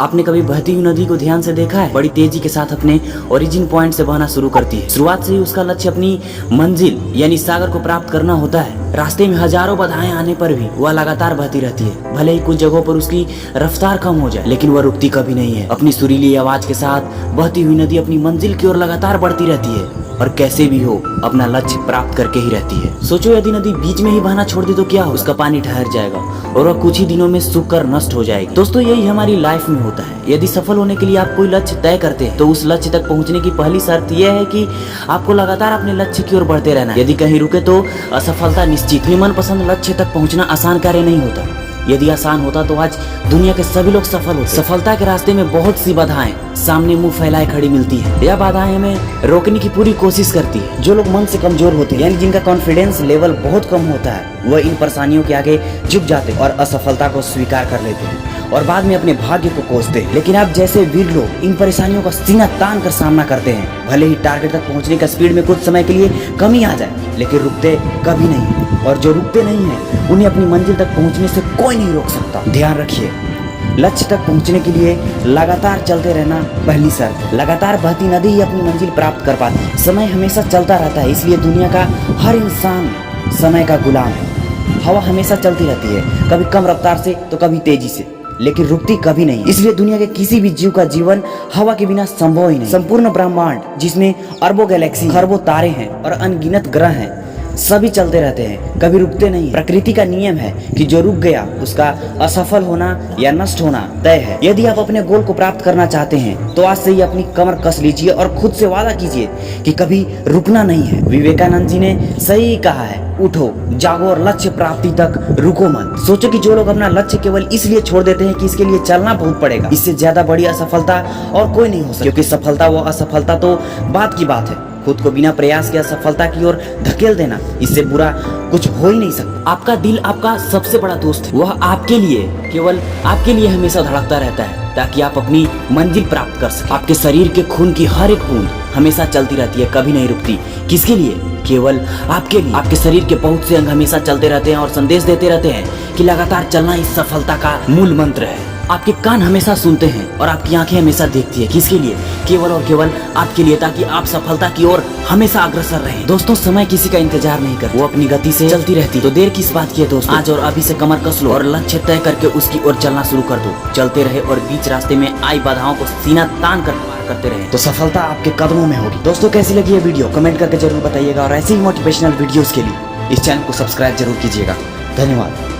आपने कभी बहती हुई नदी को ध्यान से देखा है? बड़ी तेजी के साथ अपने ओरिजिन पॉइंट से बहना शुरू करती है। शुरुआत से ही उसका लक्ष्य अपनी मंजिल यानी सागर को प्राप्त करना होता है। रास्ते में हजारों बाधाएं आने पर भी वह लगातार बहती रहती है। भले ही कुछ जगहों पर उसकी रफ्तार कम हो जाए, लेकिन वह रुकती कभी नहीं है। अपनी सुरीली आवाज के साथ बहती हुई नदी अपनी मंजिल की ओर लगातार बढ़ती रहती है और कैसे भी हो अपना लक्ष्य प्राप्त करके ही रहती है। सोचो यदि नदी बीच में ही बहना छोड़ दे तो क्या हो? उसका पानी ठहर जाएगा और वह कुछ ही दिनों में सूख कर नष्ट हो जाएगी। दोस्तों, यही हमारी लाइफ में होता है। यदि सफल होने के लिए आप कोई लक्ष्य तय करते हैं तो उस लक्ष्य तक पहुंचने की पहली शर्त यह है कि आपको लगातार अपने लक्ष्य की ओर बढ़ते रहना है। यदि कहीं रुके तो असफलता निश्चित। अपने मनपसंद लक्ष्य तक पहुंचना आसान कार्य नहीं होता। यदि आसान होता तो आज दुनिया के सभी लोग सफल होते। सफलता के रास्ते में बहुत सी बाधाएं सामने मुंह फैलाए खड़ी मिलती है। यह बाधाएं हमें रोकने की पूरी कोशिश करती है। जो लोग मन से कमजोर होते हैं यानी जिनका कॉन्फिडेंस लेवल बहुत कम होता है, वह इन परेशानियों के आगे झुक जाते और असफलता को स्वीकार कर लेते हैं और बाद में अपने भाग्य को कोसते हैं। लेकिन आप जैसे वीर लोग इन परेशानियों का सीना तान कर सामना करते हैं। भले ही टारगेट तक पहुंचने का स्पीड में कुछ समय के लिए कमी आ जाए, लेकिन रुकते कभी नहीं। और जो रुकते नहीं है उन्हें अपनी मंजिल तक पहुंचने से कोई नहीं रोक सकता। ध्यान रखिए, लक्ष्य तक पहुंचने के लिए लगातार चलते रहना पहली शर्त है। लगातार बहती नदी ही अपनी मंजिल प्राप्त कर पाती है। समय हमेशा चलता रहता है, इसलिए दुनिया का हर इंसान समय का गुलाम है। हवा हमेशा चलती रहती है, कभी कम रफ्तार से तो कभी तेजी से, लेकिन रुकती कभी नहीं। इसलिए दुनिया के किसी भी जीव का जीवन हवा के बिना संभव ही नहीं। संपूर्ण ब्रह्मांड जिसमें अरबों गैलेक्सी, खरबों तारे हैं और अनगिनत ग्रह हैं, सभी चलते रहते हैं, कभी रुकते नहीं। प्रकृति का नियम है कि जो रुक गया उसका असफल होना या नष्ट होना तय है। यदि आप अपने गोल को प्राप्त करना चाहते हैं तो आज से ही अपनी कमर कस लीजिए और खुद से वादा कीजिए कि कभी रुकना नहीं है। विवेकानंद जी ने सही कहा है, उठो, जागो और लक्ष्य प्राप्ति तक रुको मत। सोचो कि जो लोग अपना लक्ष्य केवल इसलिए छोड़ देते हैं कि इसके लिए चलना बहुत पड़ेगा, इससे ज्यादा बड़ी असफलता और कोई नहीं हो सकती। क्योंकि सफलता व असफलता तो बात की बात है। खुद को बिना प्रयास के असफलता की ओर धकेल देना, इससे बुरा कुछ हो ही नहीं सकता। आपका दिल आपका सबसे बड़ा दोस्त है। वह आपके लिए, केवल आपके लिए हमेशा धड़कता रहता है ताकि आप अपनी मंजिल प्राप्त कर सकें। आपके शरीर के खून की हर एक बूंद हमेशा चलती रहती है, कभी नहीं रुकती। किसके लिए? केवल आपके लिए। आपके शरीर के बहुत से अंग हमेशा चलते रहते हैं और संदेश देते रहते हैं कि लगातार चलना ही सफलता का मूल मंत्र है। आपके कान हमेशा सुनते हैं और आपकी आंखें हमेशा देखती है। किसके लिए? केवल और केवल आपके लिए, ताकि आप सफलता की ओर हमेशा अग्रसर रहें। दोस्तों, समय किसी का इंतजार नहीं करता, वो अपनी गति से चलती रहती। तो देर किस बात की है दोस्तों? आज और अभी से कमर कस लो और लक्ष्य तय करके उसकी ओर चलना शुरू कर दो। चलते रहे और बीच रास्ते में आई बाधाओं को सीना तान कर पार करते रहे तो सफलता आपके कदमों में होगी। दोस्तों, कैसी लगी ये वीडियो कमेंट करके जरूर बताइएगा और ऐसे ही मोटिवेशनल वीडियोस के लिए इस चैनल को सब्सक्राइब जरूर कीजिएगा। धन्यवाद।